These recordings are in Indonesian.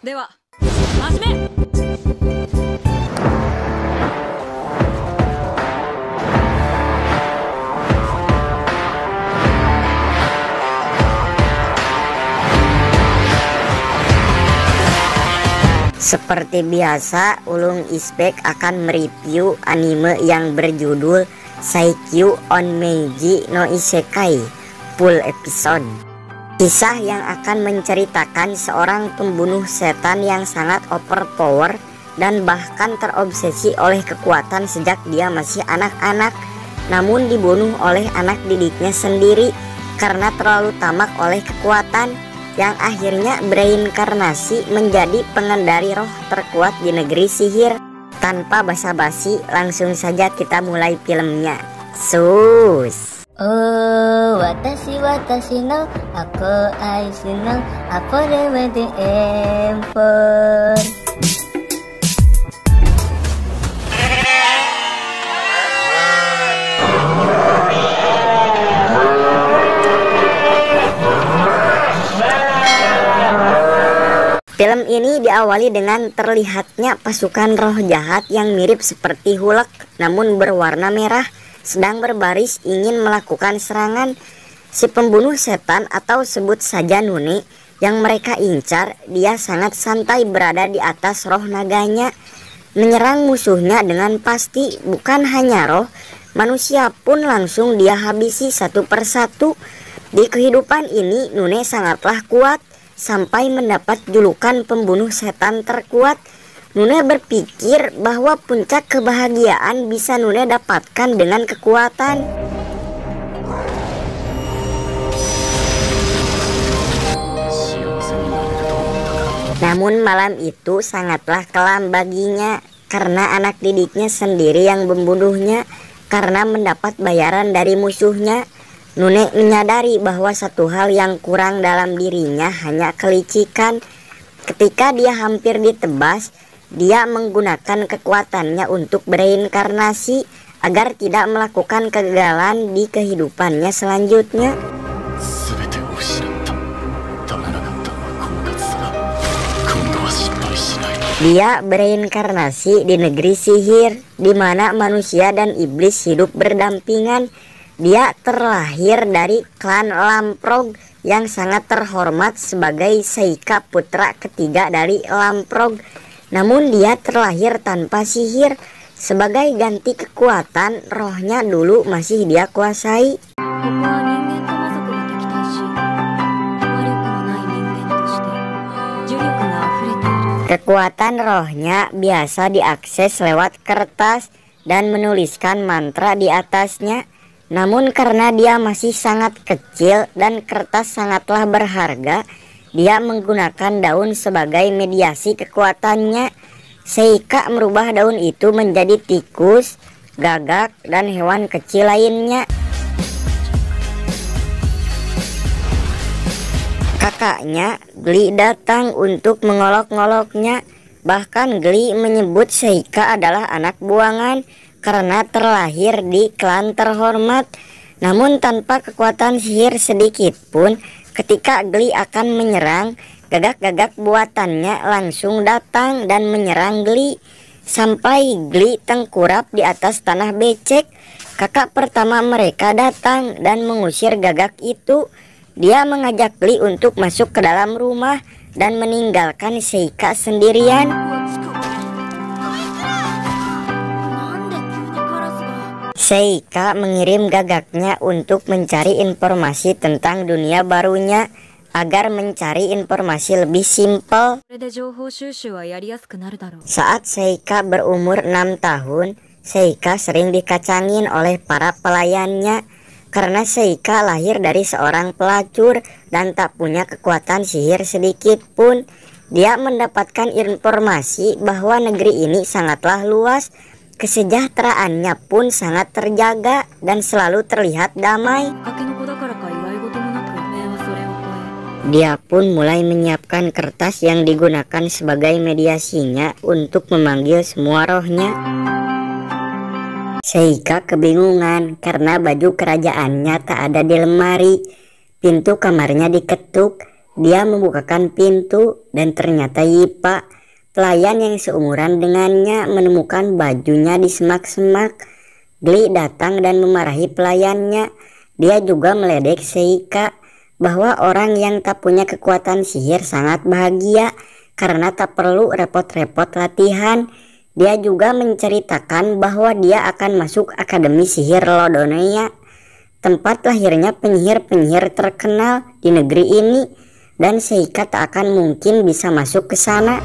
では始め。Seperti biasa, Ulung Isbek akan mereview anime yang berjudul Saikyu on Meiji no Isekai full episode. Kisah yang akan menceritakan seorang pembunuh setan yang sangat overpower dan bahkan terobsesi oleh kekuatan sejak dia masih anak-anak, namun dibunuh oleh anak didiknya sendiri karena terlalu tamak oleh kekuatan, yang akhirnya bereinkarnasi menjadi pengendali roh terkuat di negeri sihir. Tanpa basa-basi, langsung saja kita mulai filmnya. Sus. Oh, watashi no ako aisu no apore de empor. Film ini diawali dengan terlihatnya pasukan roh jahat yang mirip seperti Hulk namun berwarna merah sedang berbaris ingin melakukan serangan. Si pembunuh setan atau sebut saja Nune yang mereka incar, dia sangat santai berada di atas roh naganya, menyerang musuhnya dengan pasti. Bukan hanya roh, manusia pun langsung dia habisi satu persatu. Di kehidupan ini Nune sangatlah kuat sampai mendapat julukan pembunuh setan terkuat. Nune berpikir bahwa puncak kebahagiaan bisa Nune dapatkan dengan kekuatan. Namun malam itu sangatlah kelam baginya karena anak didiknya sendiri yang membunuhnya karena mendapat bayaran dari musuhnya. Nune menyadari bahwa satu hal yang kurang dalam dirinya hanya kelicikan. Ketika dia hampir ditebas, dia menggunakan kekuatannya untuk bereinkarnasi agar tidak melakukan kegagalan di kehidupannya selanjutnya. Dia bereinkarnasi di negeri sihir, di mana manusia dan iblis hidup berdampingan. Dia terlahir dari klan Lamprog yang sangat terhormat sebagai Seika, putra ketiga dari Lamprog. Namun dia terlahir tanpa sihir. Sebagai ganti kekuatan, rohnya dulu masih dia kuasai. Kekuatan rohnya biasa diakses lewat kertas dan menuliskan mantra di atasnya. Namun karena dia masih sangat kecil dan kertas sangatlah berharga, dia menggunakan daun sebagai mediasi kekuatannya. Seika merubah daun itu menjadi tikus, gagak, dan hewan kecil lainnya. Kakaknya, Gli, datang untuk mengolok-ngoloknya. Bahkan Gli menyebut Seika adalah anak buangan karena terlahir di klan terhormat. Namun tanpa kekuatan sihir sedikit pun, ketika Gli akan menyerang, gagak-gagak buatannya langsung datang dan menyerang Gli sampai Gli tengkurap di atas tanah becek. Kakak pertama mereka datang dan mengusir gagak itu. Dia mengajak Gli untuk masuk ke dalam rumah dan meninggalkan Seika sendirian. Seika mengirim gagaknya untuk mencari informasi tentang dunia barunya agar mencari informasi lebih simpel. Saat Seika berumur 6 tahun, Seika sering dikacangin oleh para pelayannya karena Seika lahir dari seorang pelacur dan tak punya kekuatan sihir sedikit pun. Dia mendapatkan informasi bahwa negeri ini sangatlah luas. Kesejahteraannya pun sangat terjaga dan selalu terlihat damai. Dia pun mulai menyiapkan kertas yang digunakan sebagai mediasinya untuk memanggil semua rohnya. Seika kebingungan karena baju kerajaannya tak ada di lemari. Pintu kamarnya diketuk. Dia membukakan pintu dan ternyata Yipa, pelayan yang seumuran dengannya, menemukan bajunya di semak-semak. Gli datang dan memarahi pelayannya. Dia juga meledek Seika bahwa orang yang tak punya kekuatan sihir sangat bahagia karena tak perlu repot-repot latihan. Dia juga menceritakan bahwa dia akan masuk Akademi Sihir Lodoneia, tempat lahirnya penyihir-penyihir terkenal di negeri ini, dan Seika tak akan mungkin bisa masuk ke sana.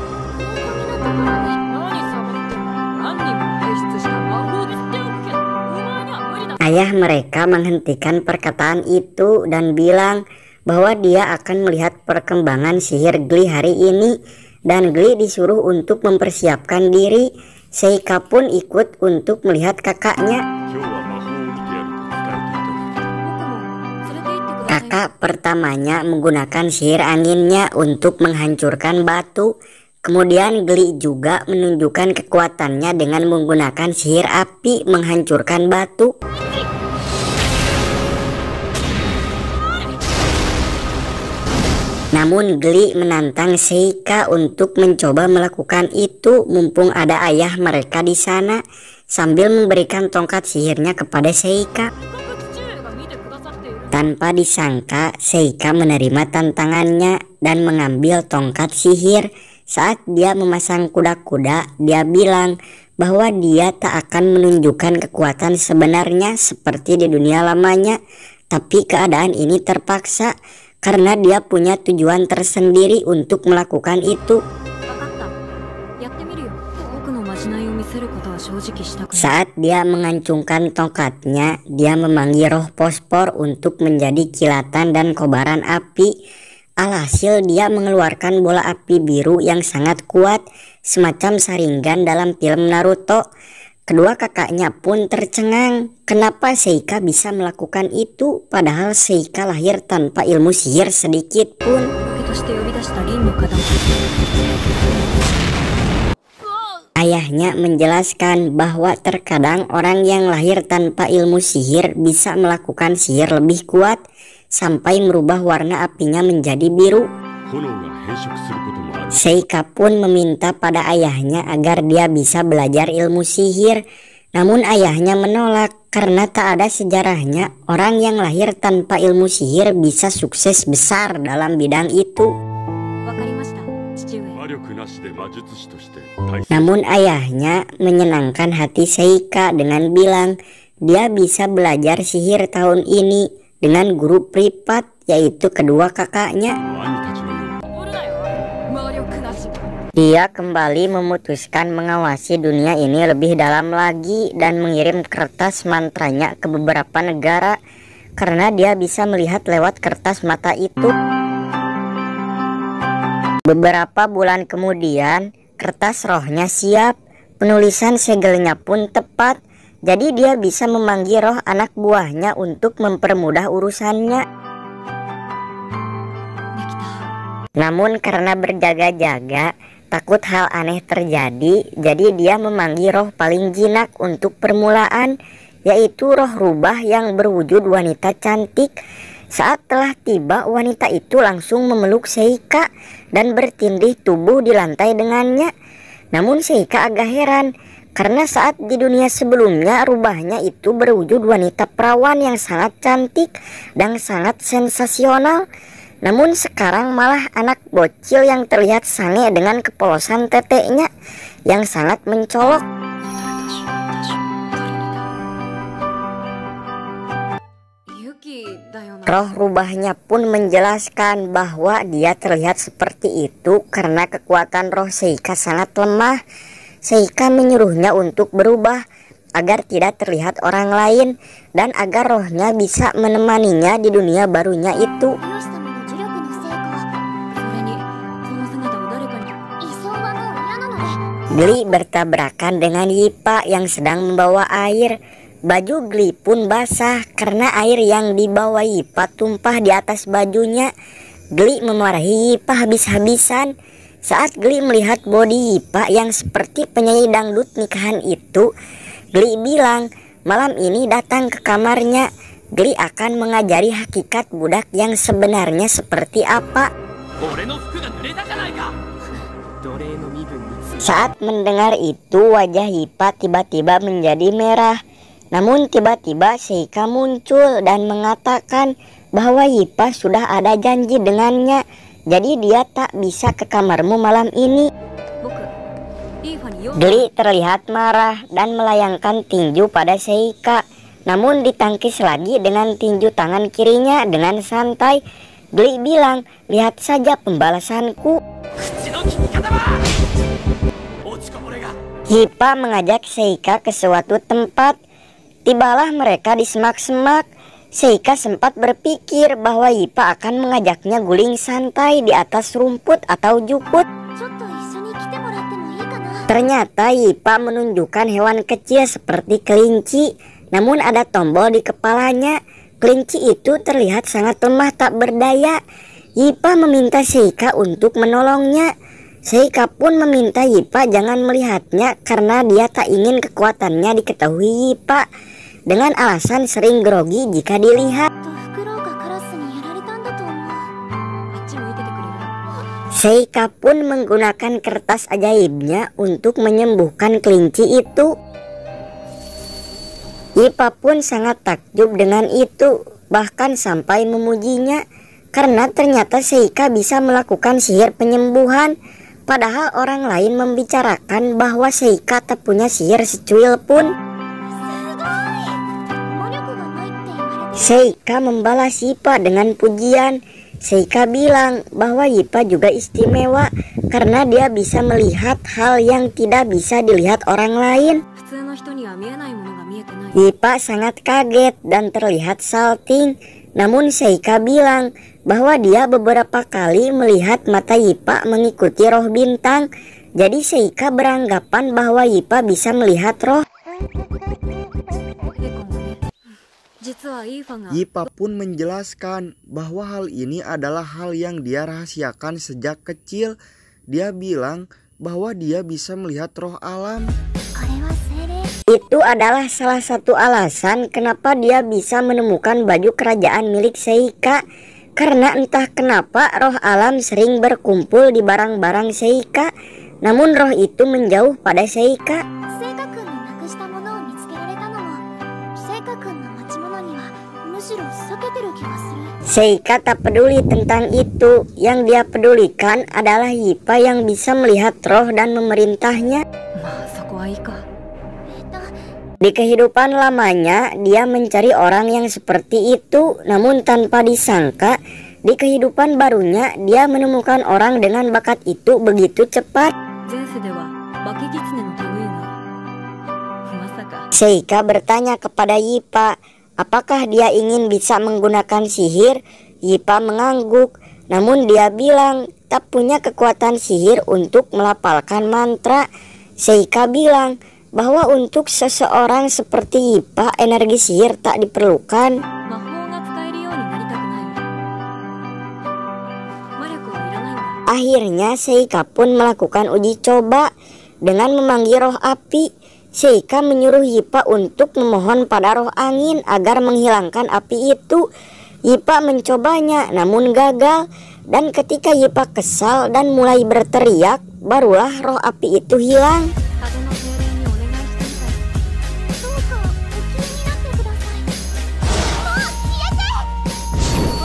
Ayah mereka menghentikan perkataan itu dan bilang bahwa dia akan melihat perkembangan sihir Gli hari ini, dan Gli disuruh untuk mempersiapkan diri. Seika pun ikut untuk melihat kakaknya. Kakak pertamanya menggunakan sihir anginnya untuk menghancurkan batu. Kemudian Gli juga menunjukkan kekuatannya dengan menggunakan sihir api menghancurkan batu. Namun Gli menantang Seika untuk mencoba melakukan itu mumpung ada ayah mereka di sana, sambil memberikan tongkat sihirnya kepada Seika. Tanpa disangka, Seika menerima tantangannya dan mengambil tongkat sihir. Saat dia memasang kuda-kuda, dia bilang bahwa dia tak akan menunjukkan kekuatan sebenarnya seperti di dunia lamanya, tapi keadaan ini terpaksa karena dia punya tujuan tersendiri untuk melakukan itu. Saat dia mengancungkan tongkatnya, dia memanggil roh Pospor untuk menjadi kilatan dan kobaran api. Alhasil dia mengeluarkan bola api biru yang sangat kuat, semacam Sharingan dalam film Naruto. Kedua kakaknya pun tercengang, kenapa Seika bisa melakukan itu padahal Seika lahir tanpa ilmu sihir sedikit pun. Ayahnya menjelaskan bahwa terkadang orang yang lahir tanpa ilmu sihir bisa melakukan sihir lebih kuat sampai merubah warna apinya menjadi biru. Seika pun meminta pada ayahnya agar dia bisa belajar ilmu sihir, namun ayahnya menolak karena tak ada sejarahnya orang yang lahir tanpa ilmu sihir bisa sukses besar dalam bidang itu. Namun ayahnya menyenangkan hati Seika dengan bilang dia bisa belajar sihir tahun ini dengan guru privat, yaitu kedua kakaknya. Dia kembali memutuskan mengawasi dunia ini lebih dalam lagi dan mengirim kertas mantranya ke beberapa negara karena dia bisa melihat lewat kertas mata itu. Beberapa bulan kemudian, kertas rohnya siap, penulisan segelnya pun tepat, jadi dia bisa memanggil roh anak buahnya untuk mempermudah urusannya. Namun karena berjaga-jaga, takut hal aneh terjadi, jadi dia memanggil roh paling jinak untuk permulaan, yaitu roh rubah yang berwujud wanita cantik. Saat telah tiba, wanita itu langsung memeluk Seika dan bertindih tubuh di lantai dengannya. Namun Seika agak heran karena saat di dunia sebelumnya rubahnya itu berwujud wanita perawan yang sangat cantik dan sangat sensasional. Namun sekarang malah anak bocil yang terlihat sange dengan kepolosan teteknya yang sangat mencolok. Roh rubahnya pun menjelaskan bahwa dia terlihat seperti itu karena kekuatan roh Seika sangat lemah. Seika menyuruhnya untuk berubah agar tidak terlihat orang lain dan agar rohnya bisa menemaninya di dunia barunya itu. Gli bertabrakan dengan Yipa yang sedang membawa air. Baju Gli pun basah karena air yang dibawa Yipa tumpah di atas bajunya. Gli memarahi Yipa habis-habisan. Saat Gli melihat bodi Yipa yang seperti penyanyi dangdut nikahan itu, Gli bilang malam ini datang ke kamarnya. Gli akan mengajari hakikat budak yang sebenarnya seperti apa. Saat mendengar itu, wajah Hippa tiba-tiba menjadi merah. Namun tiba-tiba Seika muncul dan mengatakan bahwa Hippa sudah ada janji dengannya. Jadi dia tak bisa ke kamarmu malam ini. Gli terlihat marah dan melayangkan tinju pada Seika. Namun ditangkis lagi dengan tinju tangan kirinya dengan santai. Gli bilang, lihat saja pembalasanku. Hippa mengajak Seika ke suatu tempat. Tibalah mereka di semak-semak. Seika sempat berpikir bahwa Hippa akan mengajaknya guling santai di atas rumput atau jukut. Ternyata Hippa menunjukkan hewan kecil seperti kelinci. Namun ada tombol di kepalanya. Kelinci itu terlihat sangat lemah tak berdaya. Hippa meminta Seika untuk menolongnya. Seika pun meminta Hippa jangan melihatnya karena dia tak ingin kekuatannya diketahui Hippa, dengan alasan sering grogi jika dilihat. Seika pun menggunakan kertas ajaibnya untuk menyembuhkan kelinci itu. Hippa pun sangat takjub dengan itu, bahkan sampai memujinya karena ternyata Seika bisa melakukan sihir penyembuhan. Padahal orang lain membicarakan bahwa Seika tak punya sihir secuil pun. Seika membalas Hippa dengan pujian. Seika bilang bahwa Hippa juga istimewa karena dia bisa melihat hal yang tidak bisa dilihat orang lain. Hippa sangat kaget dan terlihat salting. Namun Seika bilang bahwa dia beberapa kali melihat mata Hippa mengikuti roh bintang. Jadi Seika beranggapan bahwa Hippa bisa melihat roh. Hippa pun menjelaskan bahwa hal ini adalah hal yang dia rahasiakan sejak kecil. Dia bilang bahwa dia bisa melihat roh alam. Itu adalah salah satu alasan kenapa dia bisa menemukan baju kerajaan milik Seika. Karena entah kenapa roh alam sering berkumpul di barang-barang Seika. Namun roh itu menjauh pada Seika. Seika tak peduli tentang itu. Yang dia pedulikan adalah Hippa yang bisa melihat roh dan memerintahnya. Di kehidupan lamanya, dia mencari orang yang seperti itu. Namun tanpa disangka, di kehidupan barunya, dia menemukan orang dengan bakat itu begitu cepat. Seika bertanya kepada Hippa, apakah dia ingin bisa menggunakan sihir? Hippa mengangguk. Namun dia bilang, tak punya kekuatan sihir untuk melafalkan mantra. Seika bilang bahwa untuk seseorang seperti Hippa energi sihir tak diperlukan. Akhirnya Seika pun melakukan uji coba dengan memanggil roh api. Seika menyuruh Hippa untuk memohon pada roh angin agar menghilangkan api itu. Hippa mencobanya namun gagal, dan ketika Hippa kesal dan mulai berteriak, barulah roh api itu hilang.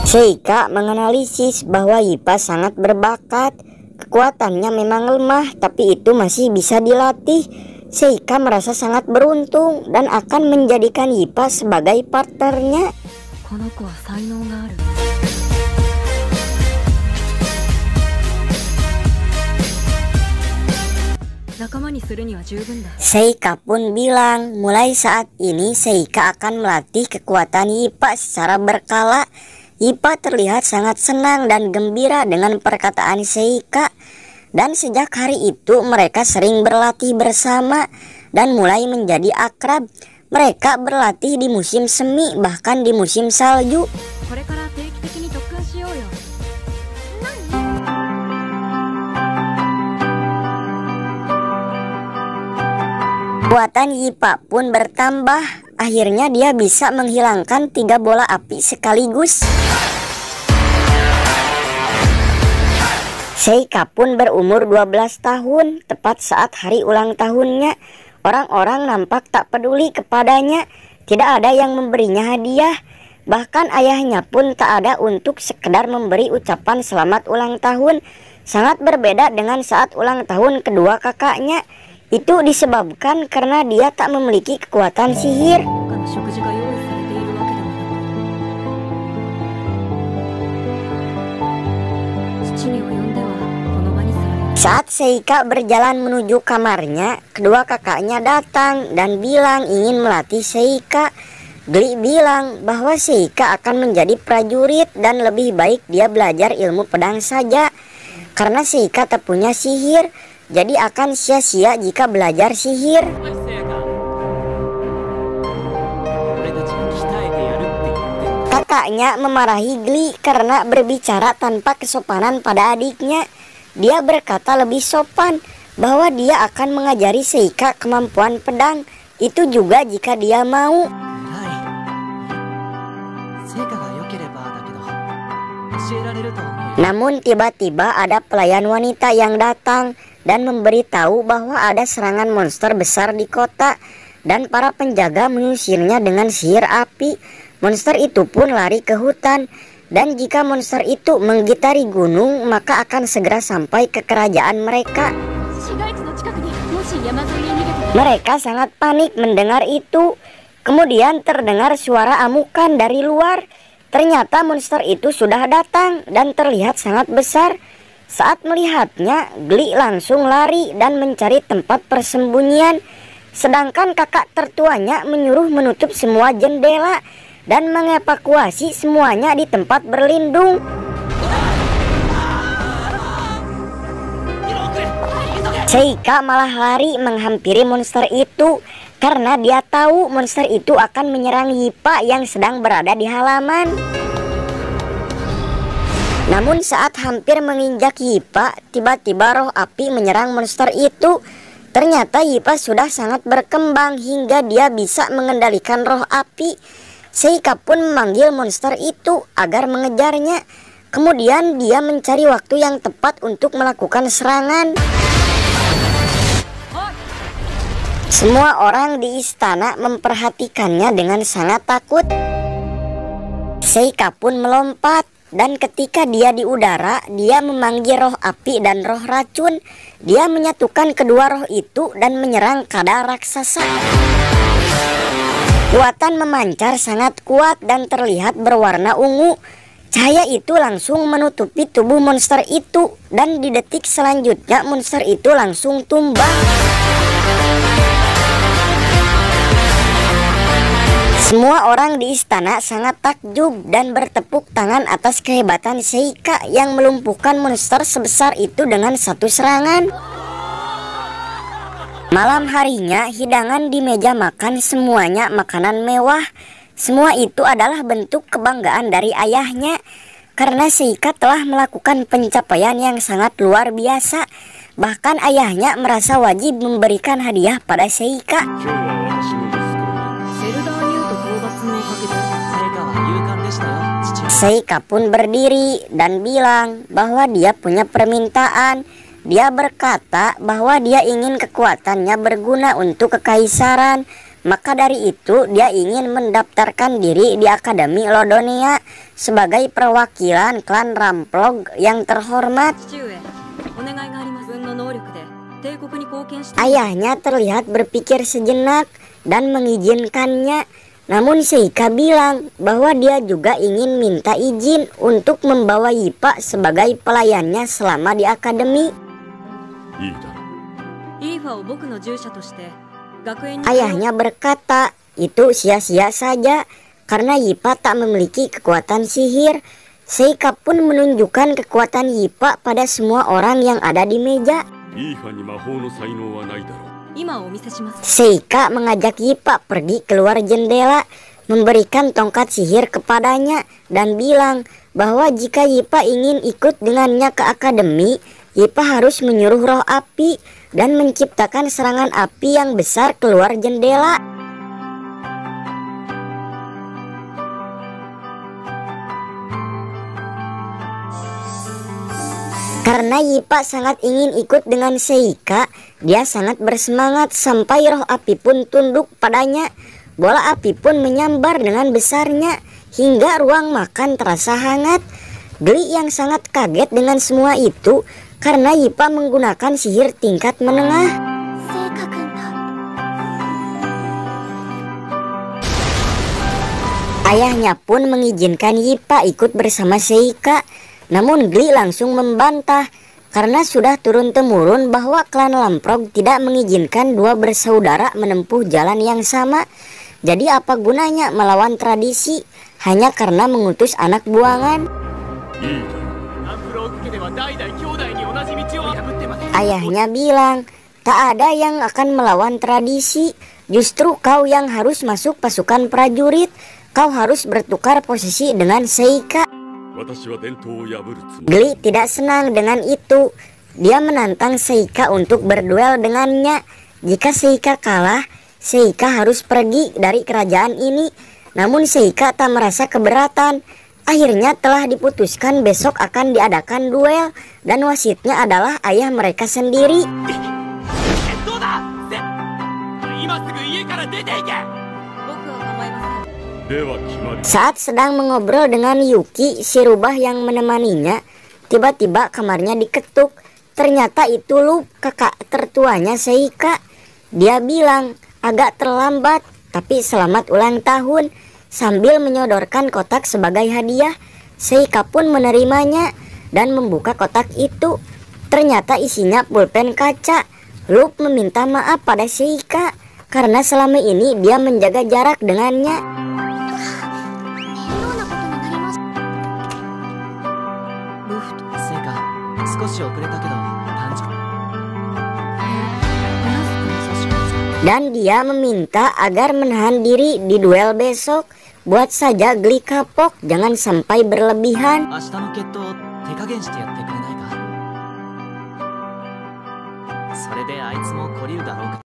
Seika menganalisis bahwa Hippa sangat berbakat. Kekuatannya memang lemah, tapi itu masih bisa dilatih. Seika merasa sangat beruntung dan akan menjadikan Hippa sebagai partnernya. Seika pun bilang, mulai saat ini Seika akan melatih kekuatan Hippa secara berkala. Hippa terlihat sangat senang dan gembira dengan perkataan Seika. Dan sejak hari itu mereka sering berlatih bersama dan mulai menjadi akrab. Mereka berlatih di musim semi, bahkan di musim salju. Kekuatan Hippa pun bertambah. Akhirnya dia bisa menghilangkan 3 bola api sekaligus. Seika pun berumur 12 tahun, tepat saat hari ulang tahunnya. Orang-orang nampak tak peduli kepadanya, tidak ada yang memberinya hadiah. Bahkan ayahnya pun tak ada untuk sekedar memberi ucapan selamat ulang tahun. Sangat berbeda dengan saat ulang tahun kedua kakaknya. Itu disebabkan karena dia tak memiliki kekuatan sihir. 他の食事が用意されているわけでもなく、父に及んではこの場にすらいない。 Saat Seika berjalan menuju kamarnya, kedua kakaknya datang dan bilang ingin melatih Seika. Gli bilang bahwa Seika akan menjadi prajurit dan lebih baik dia belajar ilmu pedang saja. Karena Seika tak punya sihir, jadi akan sia-sia jika belajar sihir. Kakaknya memarahi Gli karena berbicara tanpa kesopanan pada adiknya. Dia berkata lebih sopan bahwa dia akan mengajari Seika kemampuan pedang. Itu juga jika dia mau. Namun tiba-tiba ada pelayan wanita yang datang dan memberitahu bahwa ada serangan monster besar di kota dan para penjaga mengusirnya dengan sihir api. Monster itu pun lari ke hutan, dan jika monster itu menggitari gunung maka akan segera sampai ke kerajaan mereka. 市街地の近くにもし山沿いへ逃げて Mereka sangat panik mendengar itu. Kemudian terdengar suara amukan dari luar. Ternyata monster itu sudah datang dan terlihat sangat besar. Saat melihatnya, Gli langsung lari dan mencari tempat persembunyian. Sedangkan kakak tertuanya menyuruh menutup semua jendela dan mengevakuasi semuanya di tempat berlindung. Seika malah lari menghampiri monster itu karena dia tahu monster itu akan menyerang Yipa yang sedang berada di halaman. Namun saat hampir menginjak Yipa, tiba-tiba roh api menyerang monster itu. Ternyata Yipa sudah sangat berkembang hingga dia bisa mengendalikan roh api. Seika pun memanggil monster itu agar mengejarnya. Kemudian dia mencari waktu yang tepat untuk melakukan serangan. Semua orang di istana memperhatikannya dengan sangat takut. Seika pun melompat, dan ketika dia di udara, dia memanggil roh api dan roh racun. Dia menyatukan kedua roh itu dan menyerang kada raksasa. Kekuatan memancar sangat kuat dan terlihat berwarna ungu. Cahaya itu langsung menutupi tubuh monster itu, dan di detik selanjutnya monster itu langsung tumbang. Semua orang di istana sangat takjub dan bertepuk tangan atas kehebatan Seika yang melumpuhkan monster sebesar itu dengan satu serangan. Malam harinya, hidangan di meja makan semuanya makanan mewah. Semua itu adalah bentuk kebanggaan dari ayahnya karena Seika telah melakukan pencapaian yang sangat luar biasa. Bahkan ayahnya merasa wajib memberikan hadiah pada Seika. Seika pun berdiri dan bilang bahwa dia punya permintaan. Dia berkata bahwa dia ingin kekuatannya berguna untuk kekaisaran. Maka dari itu dia ingin mendaftarkan diri di Akademi Lodonia sebagai perwakilan klan Ramplog yang terhormat. Ayahnya terlihat berpikir sejenak dan mengizinkannya. Namun Seika bilang bahwa dia juga ingin minta izin untuk membawa Yipa sebagai pelayannya selama di akademi. Ayahnya berkata itu sia-sia saja karena Yipa tak memiliki kekuatan sihir. Seika pun menunjukkan kekuatan Yipa pada semua orang yang ada di meja. Seika mengajak Yipa pergi keluar jendela, memberikan tongkat sihir kepadanya dan bilang bahwa jika Yipa ingin ikut dengannya ke akademi, Yipa harus menyuruh roh api dan menciptakan serangan api yang besar keluar jendela. Karena Yipa sangat ingin ikut dengan Seika, dia sangat bersemangat sampai roh api pun tunduk padanya. Bola api pun menyambar dengan besarnya hingga ruang makan terasa hangat. Gli yang sangat kaget dengan semua itu karena Yipa menggunakan sihir tingkat menengah. Ayahnya pun mengizinkan Yipa ikut bersama Seika. Namun Gli langsung membantah karena sudah turun-temurun bahwa klan Lamprog tidak mengizinkan dua bersaudara menempuh jalan yang sama. Jadi apa gunanya melawan tradisi hanya karena mengutus anak buangan? Ayahnya bilang, tak ada yang akan melawan tradisi, justru kau yang harus masuk pasukan prajurit. Kau harus bertukar posisi dengan Seika. Gli tidak senang dengan itu. Dia menantang Seika untuk berduel dengannya. Jika Seika kalah, Seika harus pergi dari kerajaan ini. Namun Seika tak merasa keberatan. Akhirnya telah diputuskan besok akan diadakan duel, dan wasitnya adalah ayah mereka sendiri. Saat sedang mengobrol dengan Yuki, si rubah yang menemaninya, tiba-tiba kamarnya diketuk. Ternyata itu Lup, kakak tertuanya Seika. Dia bilang, agak terlambat, tapi selamat ulang tahun, sambil menyodorkan kotak sebagai hadiah. Seika pun menerimanya dan membuka kotak itu. Ternyata isinya pulpen kaca. Lup meminta maaf pada Seika karena selama ini dia menjaga jarak dengannya. Dan dia meminta agar menahan diri di duel besok. Buat saja Gli kapok, jangan sampai berlebihan.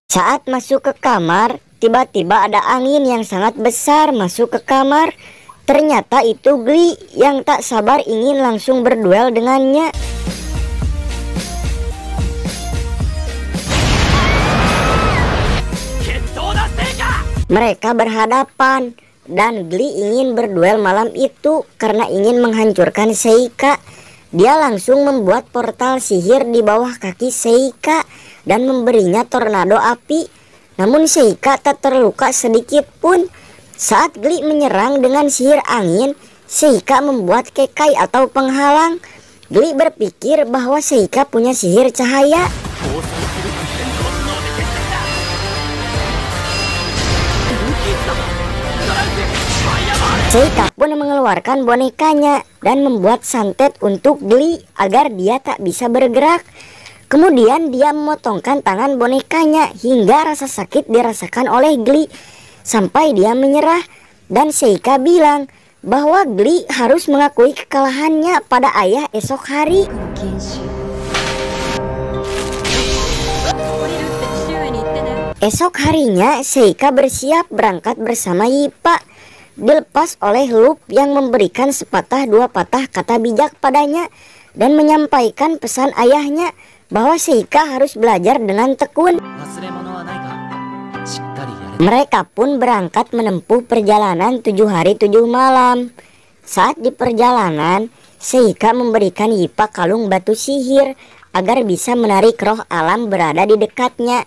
Saat masuk ke kamar, tiba-tiba ada angin yang sangat besar masuk ke kamar. Ternyata itu Gli yang tak sabar ingin langsung berduel dengannya. Mereka berhadapan dan Gli ingin berduel malam itu karena ingin menghancurkan Seika. Dia langsung membuat portal sihir di bawah kaki Seika dan memberinya tornado api. Namun Seika tak terluka sedikit pun. Saat Gli menyerang dengan sihir angin, Seika membuat kekai atau penghalang. Gli berpikir bahwa Seika punya sihir cahaya. Seika pun mengeluarkan bonekanya dan membuat santet untuk Gli agar dia tak bisa bergerak. Kemudian dia memotongkan tangan bonekanya hingga rasa sakit dirasakan oleh Gli sampai dia menyerah. Dan Seika bilang bahwa Gli harus mengakui kekalahannya pada ayah esok hari. Esok harinya Seika bersiap berangkat bersama Yipa. Dilepas oleh Lup yang memberikan sepatah dua patah kata bijak padanya dan menyampaikan pesan ayahnya bahwa Seika harus belajar dengan tekun. Mereka pun berangkat menempuh perjalanan 7 hari 7 malam. Saat di perjalanan, Seika memberikan Yipa kalung batu sihir agar bisa menarik roh alam berada di dekatnya.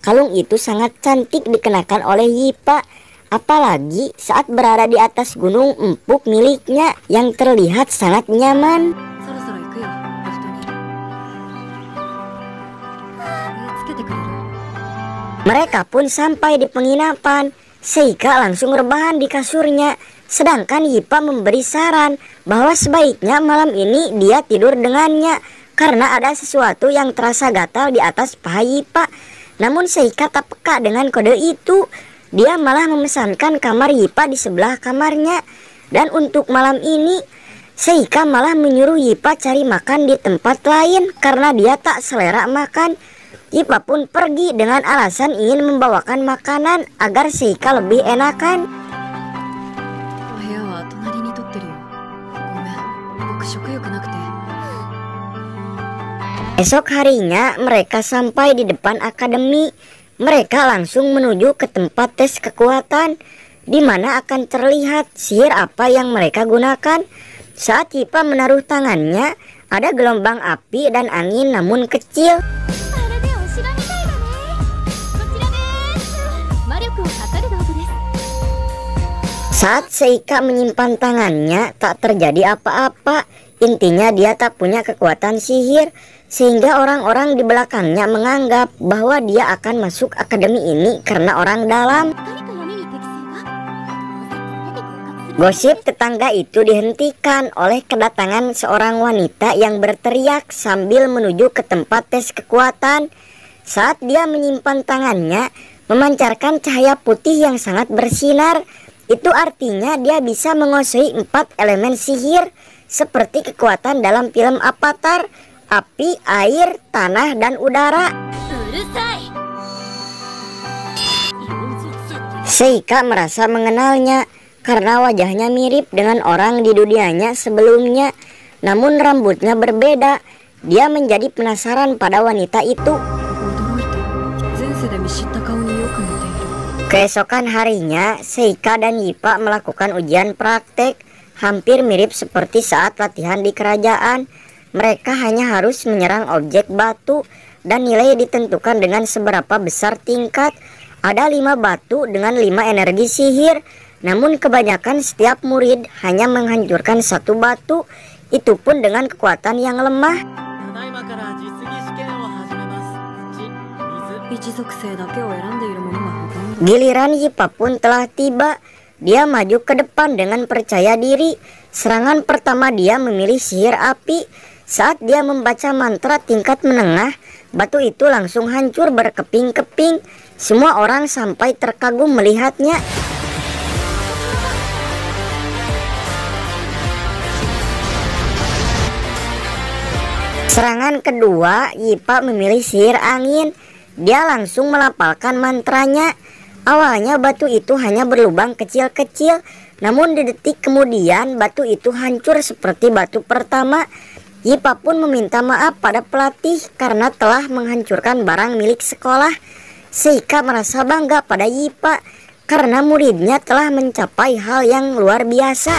Kalung itu sangat cantik dikenakan oleh Yipa. Apalagi saat berada di atas gunung empuk miliknya yang terlihat sangat nyaman. Mereka pun sampai di penginapan. Seika langsung rebahan di kasurnya. Sedangkan Yipa memberi saran bahwa sebaiknya malam ini dia tidur dengannya karena ada sesuatu yang terasa gatal di atas paha Yipa. Namun Seika tak peka dengan kode itu. Dia malah memesankan kamar Yipa di sebelah kamarnya. Dan untuk malam ini Seika malah menyuruh Yipa cari makan di tempat lain karena dia tak selera makan. Yipa pun pergi dengan alasan ingin membawakan makanan agar Seika lebih enakan. Esok harinya mereka sampai di depan akademi. Mereka langsung menuju ke tempat tes kekuatan, di mana akan terlihat sihir apa yang mereka gunakan. Saat Hipa menaruh tangannya, ada gelombang api dan angin namun kecil. Saat Seika menyimpan tangannya, tak terjadi apa-apa. Intinya dia tak punya kekuatan sihir, sehingga orang-orang di belakangnya menganggap bahwa dia akan masuk akademi ini karena orang dalam. Gosip tetangga itu dihentikan oleh kedatangan seorang wanita yang berteriak sambil menuju ke tempat tes kekuatan. Saat dia menyimpan tangannya, memancarkan cahaya putih yang sangat bersinar. Itu artinya dia bisa menguasai 4 elemen sihir seperti kekuatan dalam film Avatar, api, air, tanah, dan udara. Seika merasa mengenalnya karena wajahnya mirip dengan orang di dunianya sebelumnya, namun rambutnya berbeda. Dia menjadi penasaran pada wanita itu. Keesokan harinya, Seika dan Hipa melakukan ujian praktek, hampir mirip seperti saat latihan di kerajaan. Mereka hanya harus menyerang objek batu dan nilai ditentukan dengan seberapa besar tingkat. Ada 5 batu dengan 5 energi sihir, namun kebanyakan setiap murid hanya menghancurkan 1 batu, itu pun dengan kekuatan yang lemah. Giliran Hipa pun telah tiba. Dia maju ke depan dengan percaya diri. Serangan pertama dia memilih sihir api. Saat dia membaca mantra tingkat menengah, batu itu langsung hancur berkeping-keping. Semua orang sampai terkagum melihatnya. Serangan kedua, Hipa memilih sihir angin. Dia langsung melafalkan mantranya. Awalnya batu itu hanya berlubang kecil-kecil, namun di detik kemudian batu itu hancur seperti batu pertama. Hipa pun meminta maaf pada pelatih karena telah menghancurkan barang milik sekolah. Seika merasa bangga pada Hipa karena muridnya telah mencapai hal yang luar biasa.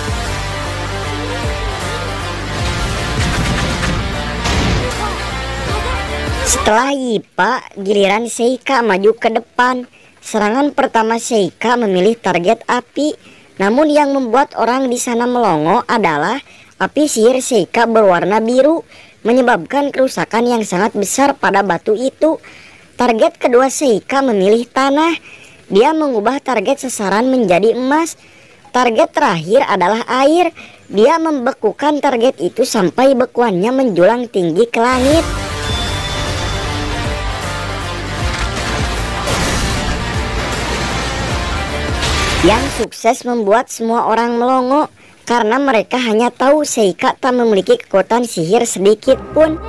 Setelah Hipa, giliran Seika maju ke depan. Serangan pertama Seika memilih target api, namun yang membuat orang di sana melongo adalah api sihir Seika berwarna biru, menyebabkan kerusakan yang sangat besar pada batu itu. Target kedua Seika memilih tanah. Dia mengubah target sasaran menjadi emas. Target terakhir adalah air. Dia membekukan target itu sampai bekuannya menjulang tinggi ke langit. Yang sukses membuat semua orang melongo karena mereka hanya tahu Seika tak memiliki kekuatan sihir sedikit pun.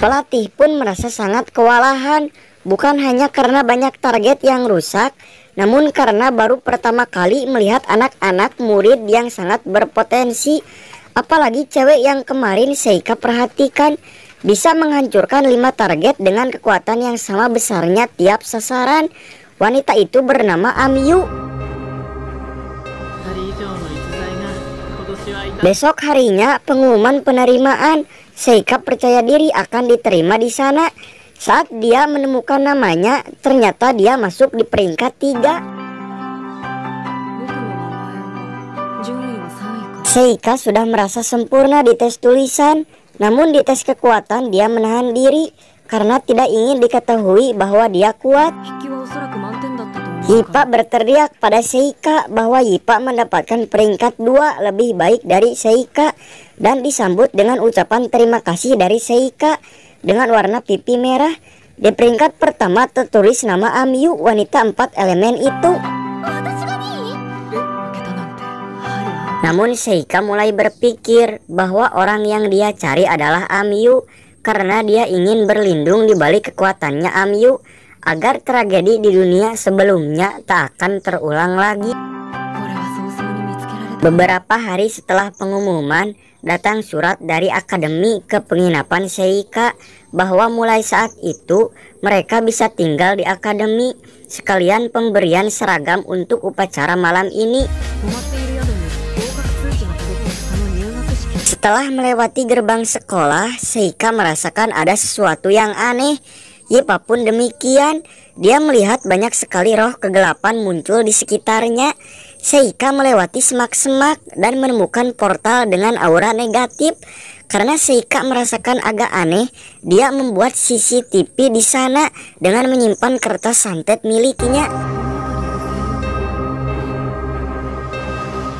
Pelatih pun merasa sangat kewalahan, bukan hanya karena banyak target yang rusak, namun karena baru pertama kali melihat anak-anak murid yang sangat berpotensi. Apalagi cewek yang kemarin Seika perhatikan bisa menghancurkan 5 target dengan kekuatan yang sama besarnya tiap sasaran. Wanita itu bernama Amyu. Besok harinya pengumuman penerimaan. Seika percaya diri akan diterima di sana. Saat dia menemukan namanya, ternyata dia masuk di peringkat 3. Seika sudah merasa sempurna di tes tulisan, namun di tes kekuatan dia menahan diri karena tidak ingin diketahui bahwa dia kuat. Hipa berteriak pada Seika bahwa Hipa mendapatkan peringkat 2 lebih baik dari Seika dan disambut dengan ucapan terima kasih dari Seika dengan warna pipi merah. Di peringkat pertama tertulis nama Amyu, wanita 4 elemen itu. Namun Seika mulai berpikir bahwa orang yang dia cari adalah Amyu karena dia ingin berlindung di balik kekuatannya Amyu agar tragedi di dunia sebelumnya tak akan terulang lagi. Beberapa hari setelah pengumuman, datang surat dari akademi ke penginapan Seika bahwa mulai saat itu mereka bisa tinggal di akademi, sekalian pemberian seragam untuk upacara malam ini. Setelah melewati gerbang sekolah, Seika merasakan ada sesuatu yang aneh. Yipa pun demikian. Dia melihat banyak sekali roh kegelapan muncul di sekitarnya. Seika melewati semak-semak dan menemukan portal dengan aura negatif. Karena Seika merasakan agak aneh, dia membuat CCTV di sana dengan menyimpan kertas santet miliknya.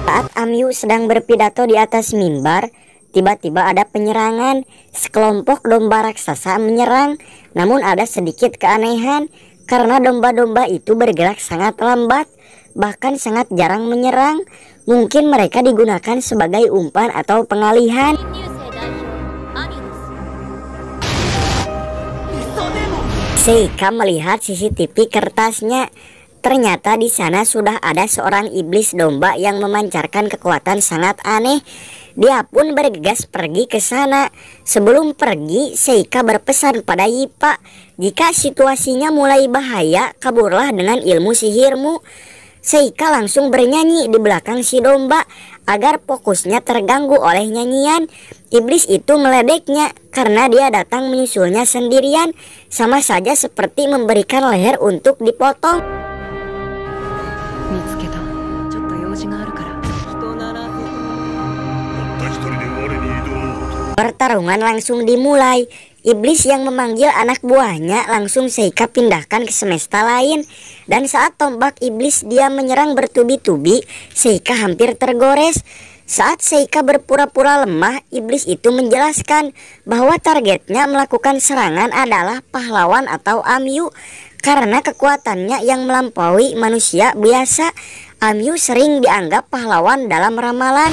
Saat Amyu sedang berpidato di atas mimbar, tiba-tiba ada penyerangan. Sekelompok domba raksasa menyerang, namun ada sedikit keanehan karena domba-domba itu bergerak sangat lambat, bahkan sangat jarang menyerang. Mungkin mereka digunakan sebagai umpan atau pengalihan. Seika melihat CCTV kertasnya. Ternyata di sana sudah ada seorang iblis domba yang memancarkan kekuatan sangat aneh. Dia pun bergegas pergi ke sana. Sebelum pergi, Seika berpesan pada Yipa, jika situasinya mulai bahaya, kaburlah dengan ilmu sihirmu. Seika langsung bernyanyi di belakang si domba agar fokusnya terganggu oleh nyanyian. Iblis itu meledeknya karena dia datang menyusulnya sendirian, sama saja seperti memberikan leher untuk dipotong. Pertarungan langsung dimulai. Iblis yang memanggil anak buahnya langsung Seika pindahkan ke semesta lain. Dan saat tombak iblis dia menyerang bertubi-tubi, Seika hampir tergores. Saat Seika berpura-pura lemah, iblis itu menjelaskan bahwa targetnya melakukan serangan adalah pahlawan atau Amyu. Karena kekuatannya yang melampaui manusia biasa, Amyu sering dianggap pahlawan dalam ramalan.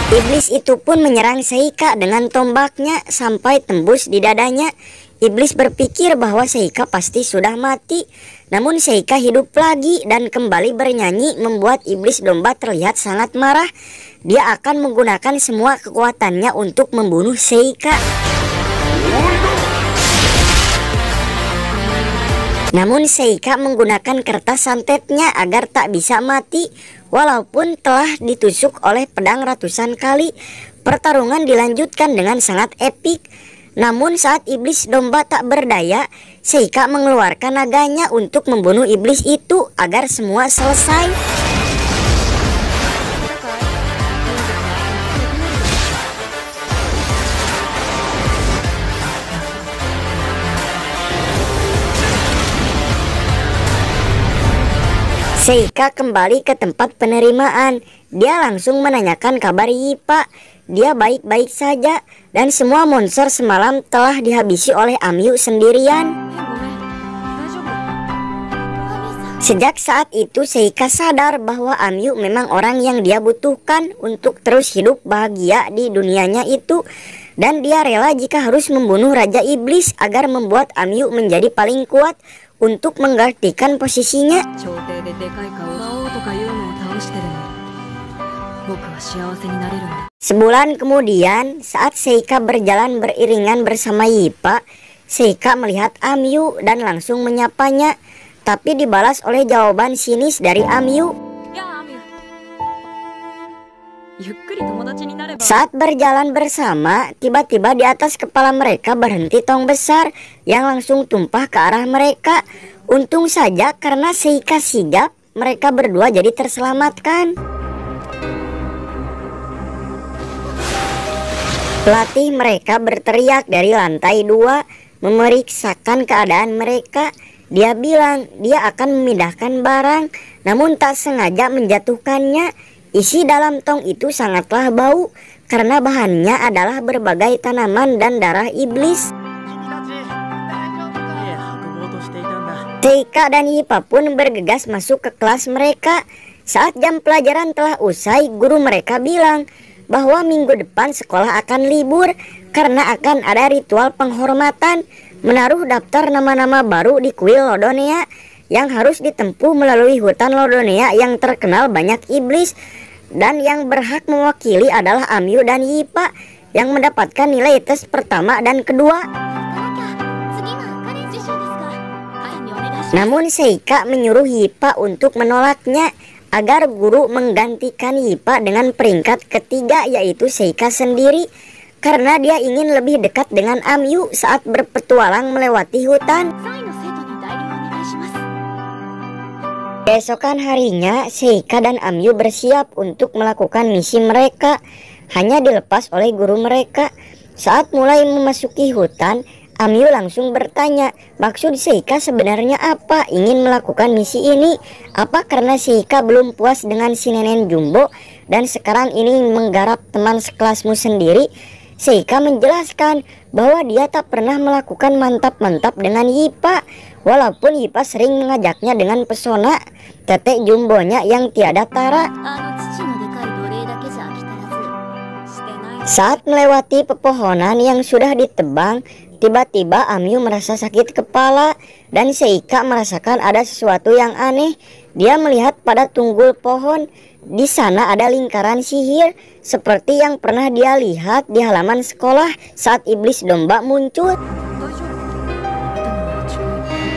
Iblis itu pun menyerang Seika dengan tombaknya sampai tembus di dadanya. Iblis berpikir bahwa Seika pasti sudah mati. Namun Seika hidup lagi dan kembali bernyanyi membuat iblis domba terlihat sangat marah. Dia akan menggunakan semua kekuatannya untuk membunuh Seika. Namun Seika menggunakan kertas santetnya agar tak bisa mati. Walaupun telah ditusuk oleh pedang ratusan kali, pertarungan dilanjutkan dengan sangat epik. Namun saat iblis domba tak berdaya, Seika mengeluarkan naganya untuk membunuh iblis itu agar semua selesai. Seika kembali ke tempat penerimaan. Dia langsung menanyakan kabar Yipa. Dia baik-baik saja dan semua monster semalam telah dihabisi oleh Amyu sendirian. Sejak saat itu Seika sadar bahwa Amyu memang orang yang dia butuhkan untuk terus hidup bahagia di dunianya itu. Dan dia rela jika harus membunuh Raja Iblis agar membuat Amyu menjadi paling kuat untuk menggantikan posisinya. Sebulan kemudian, saat Seika berjalan beriringan bersama Yipa, Seika melihat Amyu dan langsung menyapanya, tapi dibalas oleh jawaban sinis dari Amyu. Saat berjalan bersama, tiba-tiba di atas kepala mereka berhenti tong besar yang langsung tumpah ke arah mereka. Untung saja karena Seika sigap, mereka berdua jadi terselamatkan. Pelatih mereka berteriak dari lantai 2 memeriksakan keadaan mereka. Dia bilang dia akan memindahkan barang, namun tak sengaja menjatuhkannya. Isi dalam tong itu sangatlah bau karena bahannya adalah berbagai tanaman dan darah iblis. Seika dan Yipa pun bergegas masuk ke kelas mereka. Saat jam pelajaran telah usai, guru mereka bilang bahwa minggu depan sekolah akan libur karena akan ada ritual penghormatan. menaruh daftar nama-nama baru di kuil Lodonea yang harus ditempuh melalui hutan Lodonea yang terkenal banyak iblis, dan yang berhak mewakili adalah Amyu dan Yipa yang mendapatkan nilai tes pertama dan kedua. Namun Seika menyuruh Yipa untuk menolaknya agar guru menggantikan Yipa dengan peringkat ketiga, yaitu Seika sendiri, karena dia ingin lebih dekat dengan Amyu saat berpetualang melewati hutan. Keesokan harinya, Seika dan Amyu bersiap untuk melakukan misi mereka, hanya dilepas oleh guru mereka. Saat mulai memasuki hutan, Amyu langsung bertanya, maksud Seika sebenarnya apa ingin melakukan misi ini? Apa karena Seika belum puas dengan si nenek Jumbo dan sekarang ini menggarap teman sekelasmu sendiri? Seika menjelaskan bahwa dia tak pernah melakukan mantap-mantap dengan Yipa, walaupun Yipa sering mengajaknya dengan pesona tetek jumbonya yang tiada tara. Saat melewati pepohonan yang sudah ditebang, tiba-tiba Amyu merasa sakit kepala dan Seika merasakan ada sesuatu yang aneh. Dia melihat pada tunggul pohon. Di sana ada lingkaran sihir seperti yang pernah dia lihat di halaman sekolah saat iblis domba muncul.